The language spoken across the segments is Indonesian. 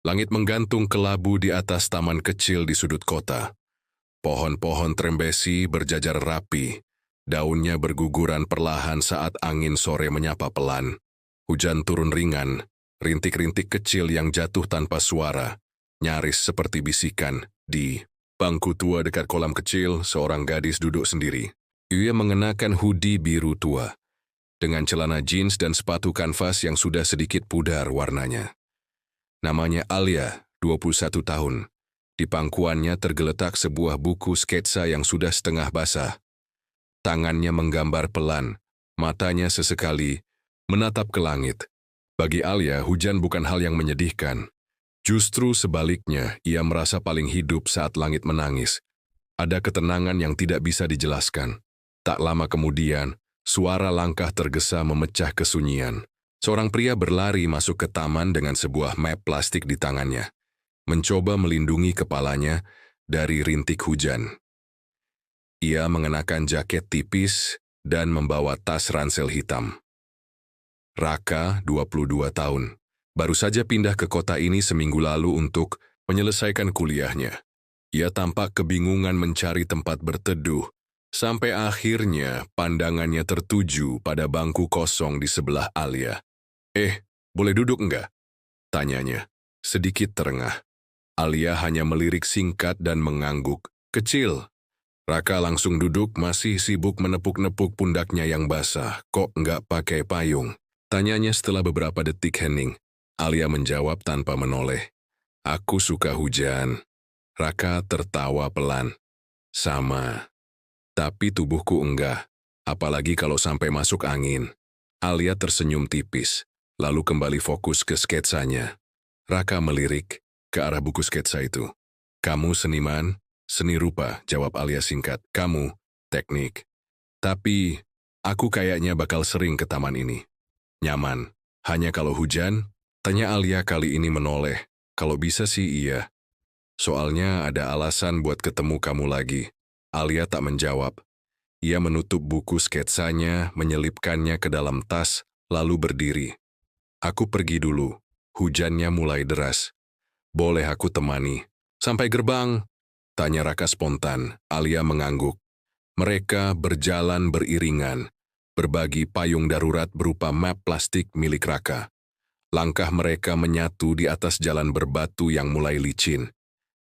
Langit menggantung kelabu di atas taman kecil di sudut kota. Pohon-pohon trembesi berjajar rapi. Daunnya berguguran perlahan saat angin sore menyapa pelan. Hujan turun ringan, rintik-rintik kecil yang jatuh tanpa suara, nyaris seperti bisikan. Di bangku tua dekat kolam kecil, seorang gadis duduk sendiri. Ia mengenakan hoodie biru tua, dengan celana jeans dan sepatu kanvas yang sudah sedikit pudar warnanya. Namanya Alia, 21 tahun. Di pangkuannya tergeletak sebuah buku sketsa yang sudah setengah basah. Tangannya menggambar pelan, matanya sesekali menatap ke langit. Bagi Alia, hujan bukan hal yang menyedihkan. Justru sebaliknya, ia merasa paling hidup saat langit menangis. Ada ketenangan yang tidak bisa dijelaskan. Tak lama kemudian, suara langkah tergesa memecah kesunyian. Seorang pria berlari masuk ke taman dengan sebuah map plastik di tangannya, mencoba melindungi kepalanya dari rintik hujan. Ia mengenakan jaket tipis dan membawa tas ransel hitam. Raka, 22 tahun, baru saja pindah ke kota ini seminggu lalu untuk menyelesaikan kuliahnya. Ia tampak kebingungan mencari tempat berteduh, sampai akhirnya pandangannya tertuju pada bangku kosong di sebelah Alia. Boleh duduk enggak? Tanyanya, sedikit terengah. Alia hanya melirik singkat dan mengangguk. Kecil. Raka langsung duduk, masih sibuk menepuk-nepuk pundaknya yang basah. Kok enggak pakai payung? Tanyanya setelah beberapa detik hening. Alia menjawab tanpa menoleh. Aku suka hujan. Raka tertawa pelan. Sama. Tapi tubuhku enggak. Apalagi kalau sampai masuk angin. Alia tersenyum tipis, lalu kembali fokus ke sketsanya. Raka melirik ke arah buku sketsa itu. Kamu seniman? Seni rupa, jawab Alia singkat. Kamu, teknik. Tapi, aku kayaknya bakal sering ke taman ini. Nyaman. Hanya kalau hujan? Tanya Alia kali ini menoleh. Kalau bisa sih iya. Soalnya ada alasan buat ketemu kamu lagi. Alia tak menjawab. Ia menutup buku sketsanya, menyelipkannya ke dalam tas, lalu berdiri. Aku pergi dulu. Hujannya mulai deras. Boleh aku temani? Sampai gerbang? Tanya Raka spontan. Alia mengangguk. Mereka berjalan beriringan, berbagi payung darurat berupa map plastik milik Raka. Langkah mereka menyatu di atas jalan berbatu yang mulai licin.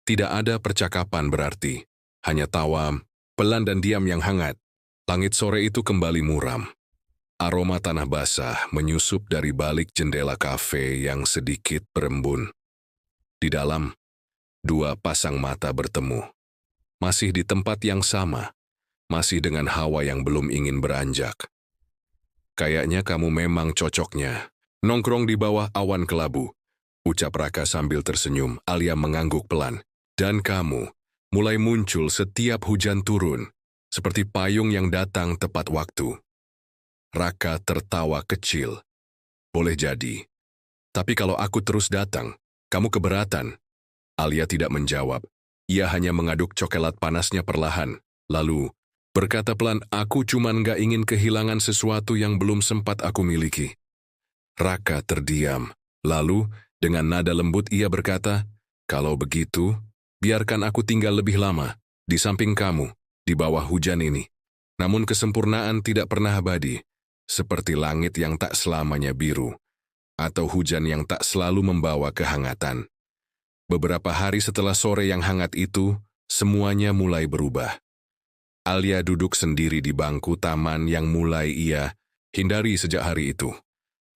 Tidak ada percakapan berarti, hanya tawa, pelan dan diam yang hangat. Langit sore itu kembali muram. Aroma tanah basah menyusup dari balik jendela kafe yang sedikit berembun. Di dalam, dua pasang mata bertemu. Masih di tempat yang sama, masih dengan hawa yang belum ingin beranjak. Kayaknya kamu memang cocoknya. Nongkrong di bawah awan kelabu, ucap Raka sambil tersenyum. Alia mengangguk pelan. Dan kamu mulai muncul setiap hujan turun, seperti payung yang datang tepat waktu. Raka tertawa kecil. Boleh jadi. Tapi kalau aku terus datang, kamu keberatan. Alia tidak menjawab. Ia hanya mengaduk coklat panasnya perlahan. Lalu, berkata pelan, aku cuman gak ingin kehilangan sesuatu yang belum sempat aku miliki. Raka terdiam. Lalu, dengan nada lembut ia berkata, kalau begitu, biarkan aku tinggal lebih lama, di samping kamu, di bawah hujan ini. Namun kesempurnaan tidak pernah abadi, seperti langit yang tak selamanya biru, atau hujan yang tak selalu membawa kehangatan. Beberapa hari setelah sore yang hangat itu, semuanya mulai berubah. Alia duduk sendiri di bangku taman yang mulai ia hindari sejak hari itu.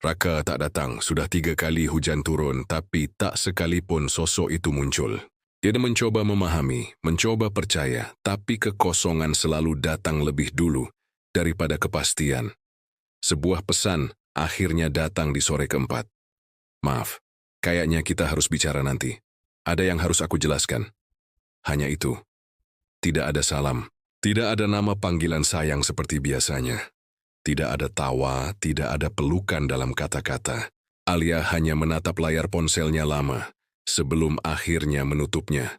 Raka tak datang, sudah 3 kali hujan turun, tapi tak sekalipun sosok itu muncul. Dia mencoba memahami, mencoba percaya, tapi kekosongan selalu datang lebih dulu daripada kepastian. Sebuah pesan akhirnya datang di sore keempat. Maaf, kayaknya kita harus bicara nanti. Ada yang harus aku jelaskan. Hanya itu. Tidak ada salam. Tidak ada nama panggilan sayang seperti biasanya. Tidak ada tawa, tidak ada pelukan dalam kata-kata. Alia hanya menatap layar ponselnya lama, sebelum akhirnya menutupnya.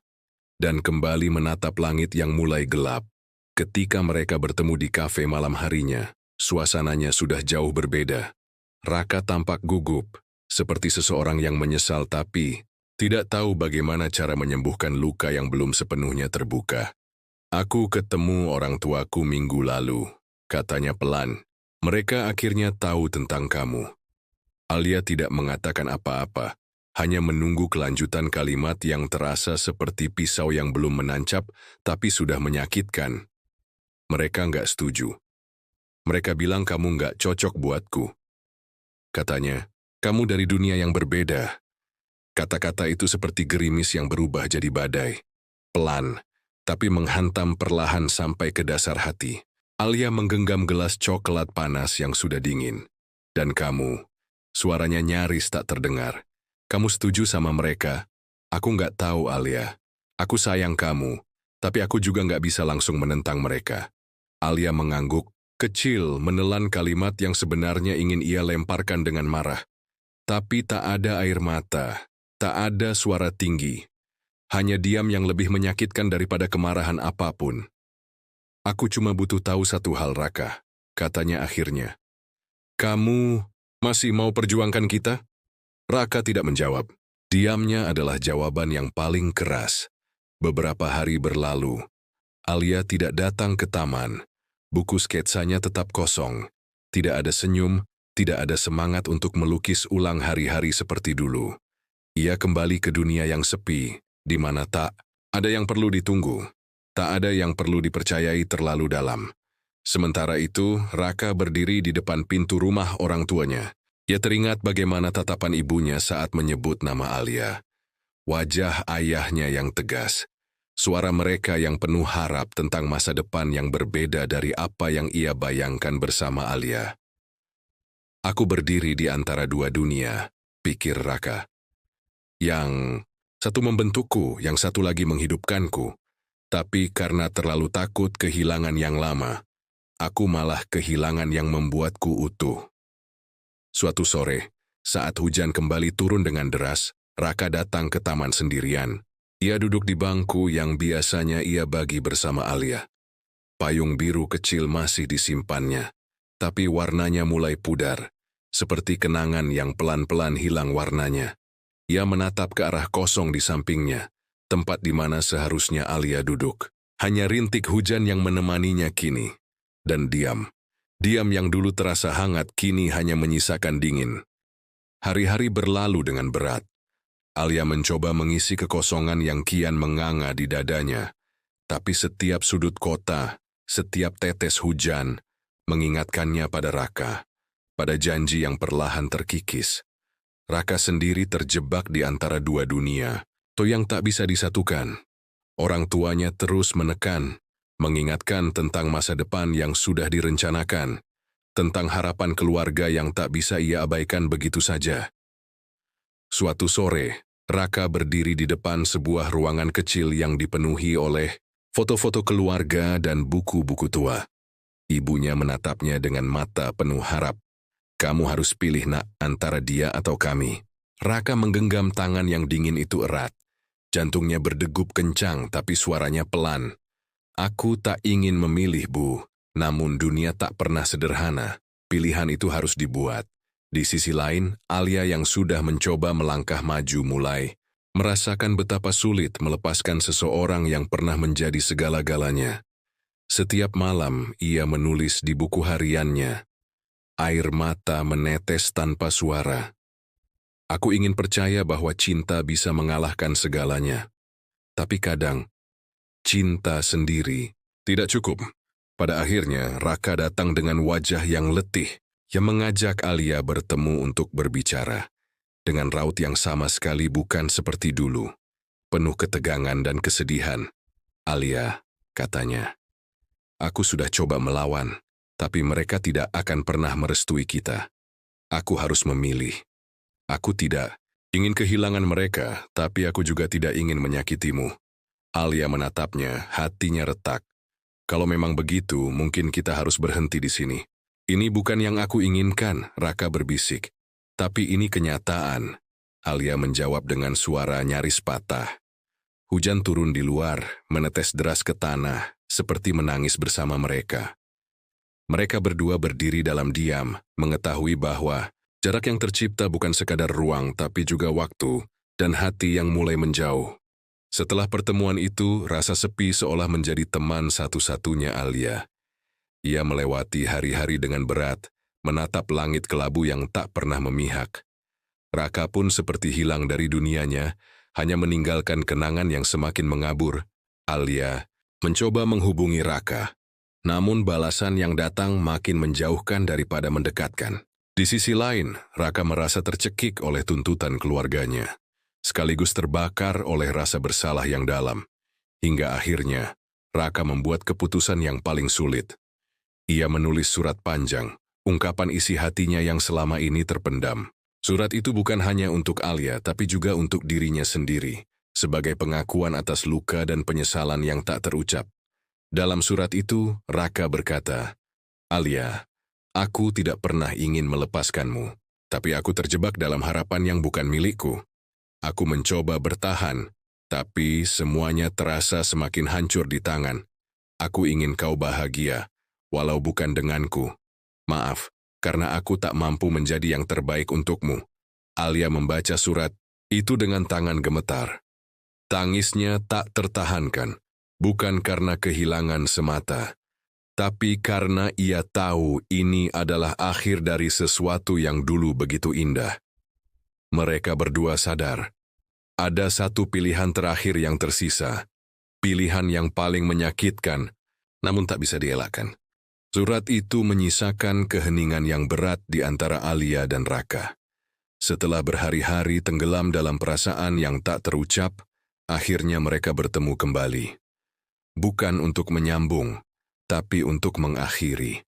Dan kembali menatap langit yang mulai gelap. Ketika mereka bertemu di kafe malam harinya, suasananya sudah jauh berbeda. Raka tampak gugup, seperti seseorang yang menyesal tapi Tidak tahu bagaimana cara menyembuhkan luka yang belum sepenuhnya terbuka. Aku ketemu orang tuaku minggu lalu, katanya pelan. Mereka akhirnya tahu tentang kamu. Alia tidak mengatakan apa-apa, hanya menunggu kelanjutan kalimat yang terasa seperti pisau yang belum menancap, tapi sudah menyakitkan. Mereka nggak setuju. Mereka bilang kamu nggak cocok buatku. Katanya, kamu dari dunia yang berbeda. Kata-kata itu seperti gerimis yang berubah jadi badai. Pelan, tapi menghantam perlahan sampai ke dasar hati. Alia menggenggam gelas coklat panas yang sudah dingin. Dan kamu, suaranya nyaris tak terdengar. Kamu setuju sama mereka? Aku nggak tahu, Alia. Aku sayang kamu, tapi aku juga nggak bisa langsung menentang mereka. Alia mengangguk, kecil menelan kalimat yang sebenarnya ingin ia lemparkan dengan marah. Tapi tak ada air mata. Tak ada suara tinggi, hanya diam yang lebih menyakitkan daripada kemarahan apapun. Aku cuma butuh tahu satu hal, Raka, katanya akhirnya. Kamu masih mau perjuangkan kita? Raka tidak menjawab. Diamnya adalah jawaban yang paling keras. Beberapa hari berlalu, Alia tidak datang ke taman. Buku sketsanya tetap kosong. Tidak ada senyum, tidak ada semangat untuk melukis ulang hari-hari seperti dulu. Ia kembali ke dunia yang sepi, di mana tak ada yang perlu ditunggu, tak ada yang perlu dipercayai terlalu dalam. Sementara itu, Raka berdiri di depan pintu rumah orang tuanya. Ia teringat bagaimana tatapan ibunya saat menyebut nama Alia. Wajah ayahnya yang tegas, suara mereka yang penuh harap tentang masa depan yang berbeda dari apa yang ia bayangkan bersama Alia. Aku berdiri di antara dua dunia, pikir Raka. Yang satu membentukku, yang satu lagi menghidupkanku. Tapi karena terlalu takut kehilangan yang lama, aku malah kehilangan yang membuatku utuh. Suatu sore, saat hujan kembali turun dengan deras, Raka datang ke taman sendirian. Ia duduk di bangku yang biasanya ia bagi bersama Alia. Payung biru kecil masih disimpannya, tapi warnanya mulai pudar, seperti kenangan yang pelan-pelan hilang warnanya. Ia menatap ke arah kosong di sampingnya, tempat di mana seharusnya Alia duduk. Hanya rintik hujan yang menemaninya kini. Dan diam. Diam yang dulu terasa hangat kini hanya menyisakan dingin. Hari-hari berlalu dengan berat. Alia mencoba mengisi kekosongan yang kian menganga di dadanya. Tapi setiap sudut kota, setiap tetes hujan, mengingatkannya pada Raka. Pada janji yang perlahan terkikis. Raka sendiri terjebak di antara dua dunia, yang tak bisa disatukan. Orang tuanya terus menekan, mengingatkan tentang masa depan yang sudah direncanakan, tentang harapan keluarga yang tak bisa ia abaikan begitu saja. Suatu sore, Raka berdiri di depan sebuah ruangan kecil yang dipenuhi oleh foto-foto keluarga dan buku-buku tua. Ibunya menatapnya dengan mata penuh harap. Kamu harus pilih, nak, antara dia atau kami. Raka menggenggam tangan yang dingin itu erat. Jantungnya berdegup kencang, tapi suaranya pelan. Aku tak ingin memilih, Bu. Namun dunia tak pernah sederhana. Pilihan itu harus dibuat. Di sisi lain, Alia yang sudah mencoba melangkah maju mulai merasakan betapa sulit melepaskan seseorang yang pernah menjadi segala-galanya. Setiap malam, ia menulis di buku hariannya. Air mata menetes tanpa suara. Aku ingin percaya bahwa cinta bisa mengalahkan segalanya. Tapi kadang, cinta sendiri tidak cukup. Pada akhirnya, Raka datang dengan wajah yang letih, yang mengajak Alia bertemu untuk berbicara. Dengan raut yang sama sekali bukan seperti dulu. Penuh ketegangan dan kesedihan. Alia, katanya, aku sudah coba melawan. Tapi mereka tidak akan pernah merestui kita. Aku harus memilih. Aku tidak ingin kehilangan mereka, tapi aku juga tidak ingin menyakitimu. Alia menatapnya, hatinya retak. Kalau memang begitu, mungkin kita harus berhenti di sini. Ini bukan yang aku inginkan, Raka berbisik. Tapi ini kenyataan. Alia menjawab dengan suara nyaris patah. Hujan turun di luar, menetes deras ke tanah, seperti menangis bersama mereka. Mereka berdua berdiri dalam diam, mengetahui bahwa jarak yang tercipta bukan sekadar ruang tapi juga waktu, dan hati yang mulai menjauh. Setelah pertemuan itu, rasa sepi seolah menjadi teman satu-satunya Alia. Ia melewati hari-hari dengan berat, menatap langit kelabu yang tak pernah memihak. Raka pun seperti hilang dari dunianya, hanya meninggalkan kenangan yang semakin mengabur. Alia mencoba menghubungi Raka, namun balasan yang datang makin menjauhkan daripada mendekatkan. Di sisi lain, Raka merasa tercekik oleh tuntutan keluarganya, sekaligus terbakar oleh rasa bersalah yang dalam. Hingga akhirnya, Raka membuat keputusan yang paling sulit. Ia menulis surat panjang, ungkapan isi hatinya yang selama ini terpendam. Surat itu bukan hanya untuk Alia, tapi juga untuk dirinya sendiri, sebagai pengakuan atas luka dan penyesalan yang tak terucap. Dalam surat itu, Raka berkata, "Alia, aku tidak pernah ingin melepaskanmu, tapi aku terjebak dalam harapan yang bukan milikku. Aku mencoba bertahan, tapi semuanya terasa semakin hancur di tangan. Aku ingin kau bahagia, walau bukan denganku. Maaf, karena aku tak mampu menjadi yang terbaik untukmu." Alia membaca surat itu dengan tangan gemetar. Tangisnya tak tertahankan, bukan karena kehilangan semata, tapi karena ia tahu ini adalah akhir dari sesuatu yang dulu begitu indah. Mereka berdua sadar, ada satu pilihan terakhir yang tersisa, pilihan yang paling menyakitkan, namun tak bisa dielakkan. Surat itu menyisakan keheningan yang berat di antara Alia dan Raka. Setelah berhari-hari tenggelam dalam perasaan yang tak terucap, akhirnya mereka bertemu kembali. Bukan untuk menyambung, tapi untuk mengakhiri.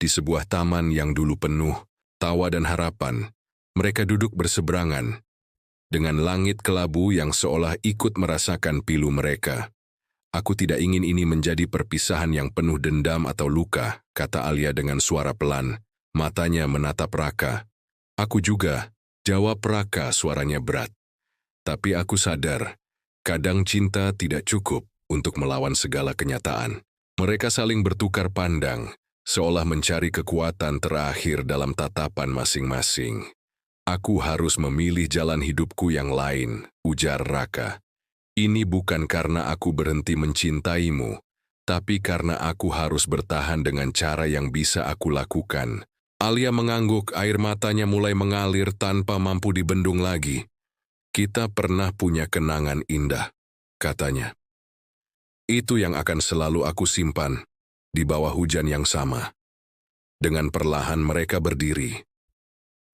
Di sebuah taman yang dulu penuh tawa dan harapan, mereka duduk berseberangan, dengan langit kelabu yang seolah ikut merasakan pilu mereka. "Aku tidak ingin ini menjadi perpisahan yang penuh dendam atau luka," kata Alia dengan suara pelan. Matanya menatap Raka. "Aku juga," jawab Raka, suaranya berat. "Tapi aku sadar, kadang cinta tidak cukup untuk melawan segala kenyataan." Mereka saling bertukar pandang, seolah mencari kekuatan terakhir dalam tatapan masing-masing. "Aku harus memilih jalan hidupku yang lain," ujar Raka. "Ini bukan karena aku berhenti mencintaimu, tapi karena aku harus bertahan dengan cara yang bisa aku lakukan." Alia mengangguk, air matanya mulai mengalir tanpa mampu dibendung lagi. "Kita pernah punya kenangan indah," katanya. "Itu yang akan selalu aku simpan, di bawah hujan yang sama." Dengan perlahan mereka berdiri.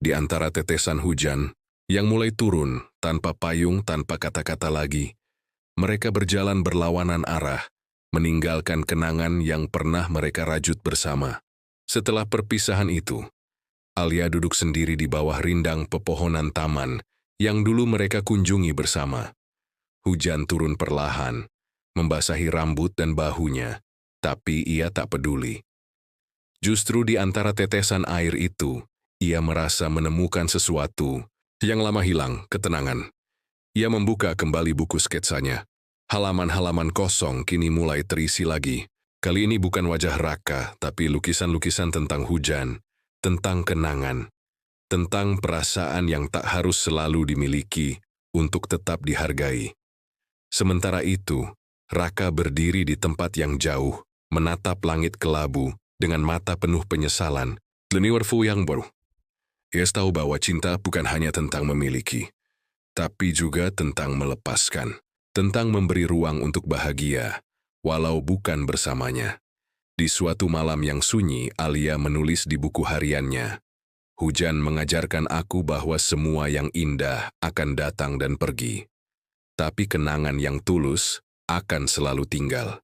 Di antara tetesan hujan, yang mulai turun, tanpa payung, tanpa kata-kata lagi, mereka berjalan berlawanan arah, meninggalkan kenangan yang pernah mereka rajut bersama. Setelah perpisahan itu, Alia duduk sendiri di bawah rindang pepohonan taman yang dulu mereka kunjungi bersama. Hujan turun perlahan, membasahi rambut dan bahunya, tapi ia tak peduli. Justru di antara tetesan air itu, ia merasa menemukan sesuatu yang lama hilang, ketenangan. Ia membuka kembali buku sketsanya. Halaman-halaman kosong kini mulai terisi lagi. Kali ini bukan wajah Raka, tapi lukisan-lukisan tentang hujan, tentang kenangan, tentang perasaan yang tak harus selalu dimiliki untuk tetap dihargai. Sementara itu, Raka berdiri di tempat yang jauh, menatap langit kelabu dengan mata penuh penyesalan. Leniwerfu yang baru. Ia tahu bahwa cinta bukan hanya tentang memiliki, tapi juga tentang melepaskan, tentang memberi ruang untuk bahagia, walau bukan bersamanya. Di suatu malam yang sunyi, Alia menulis di buku hariannya, "Hujan mengajarkan aku bahwa semua yang indah akan datang dan pergi, tapi kenangan yang tulus akan selalu tinggal.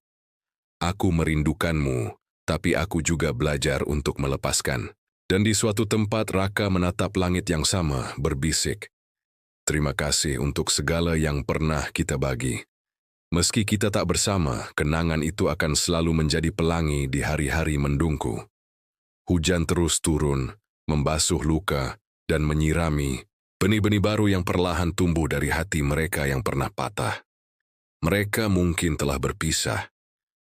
Aku merindukanmu, tapi aku juga belajar untuk melepaskan." Dan di suatu tempat, Raka menatap langit yang sama, berbisik, "Terima kasih untuk segala yang pernah kita bagi. Meski kita tak bersama, kenangan itu akan selalu menjadi pelangi di hari-hari mendungku." Hujan terus turun, membasuh luka, dan menyirami benih-benih baru yang perlahan tumbuh dari hati mereka yang pernah patah. Mereka mungkin telah berpisah,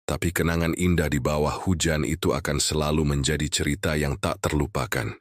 tapi kenangan indah di bawah hujan itu akan selalu menjadi cerita yang tak terlupakan.